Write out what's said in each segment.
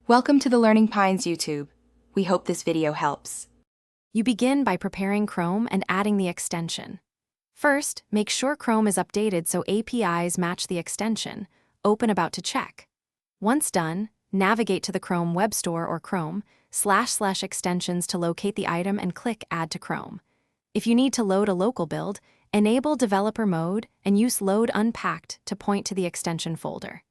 Welcome to the Learning Pines YouTube. We hope this video helps. You begin by preparing Chrome and adding the extension. First, make sure Chrome is updated so APIs match the extension. Open About to check. Once done, navigate to the Chrome Web Store or Chrome//extensions to locate the item and click Add to Chrome. If you need to load a local build, enable Developer Mode and use Load Unpacked to point to the extension folder.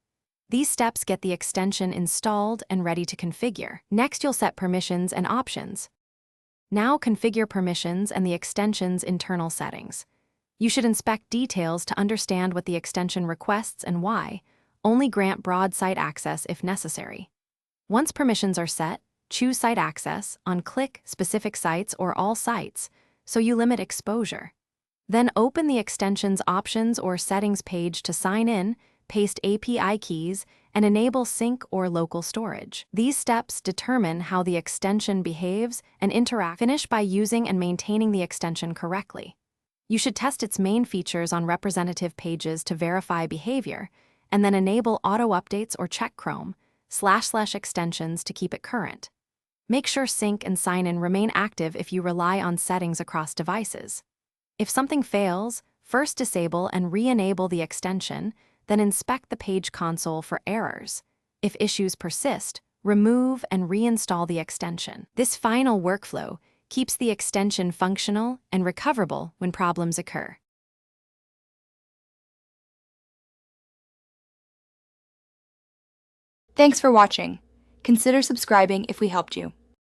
These steps get the extension installed and ready to configure. Next, you'll set permissions and options. Now configure permissions and the extension's internal settings. You should inspect details to understand what the extension requests and why. Only grant broad site access if necessary. Once permissions are set, choose Site Access on Click Specific Sites or All Sites, so you limit exposure. Then open the extension's Options or Settings page to sign in, paste API keys, and enable sync or local storage. These steps determine how the extension behaves and interacts. Finish by using and maintaining the extension correctly. You should test its main features on representative pages to verify behavior, and then enable auto updates or check Chrome//extensions to keep it current. Make sure sync and sign-in remain active if you rely on settings across devices. If something fails, first disable and re-enable the extension, then inspect the page console for errors. If issues persist, remove and reinstall the extension. This final workflow keeps the extension functional and recoverable when problems occur. Thanks for watching. Consider subscribing if we helped you.